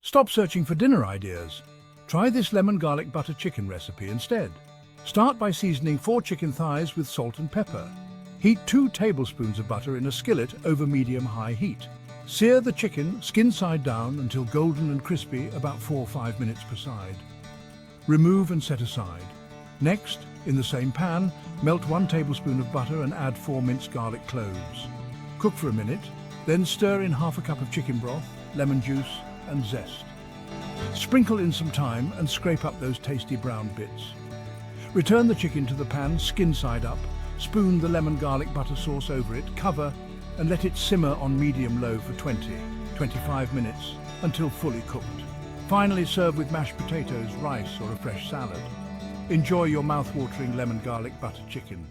Stop searching for dinner ideas. Try this lemon garlic butter chicken recipe instead. Start by seasoning 4 chicken thighs with salt and pepper. Heat 2 tablespoons of butter in a skillet over medium-high heat. Sear the chicken skin side down until golden and crispy, about 4 or 5 minutes per side. Remove and set aside. Next, in the same pan, melt 1 tablespoon of butter and add 4 minced garlic cloves. Cook for a minute, then stir in half a cup of chicken broth, lemon juice and zest. Sprinkle in some thyme and scrape up those tasty brown bits. Return the chicken to the pan, skin side up, spoon the lemon garlic butter sauce over it, cover and let it simmer on medium-low for 20-25 minutes until fully cooked. Finally, serve with mashed potatoes, rice or a fresh salad. Enjoy your mouth-watering lemon garlic butter chicken.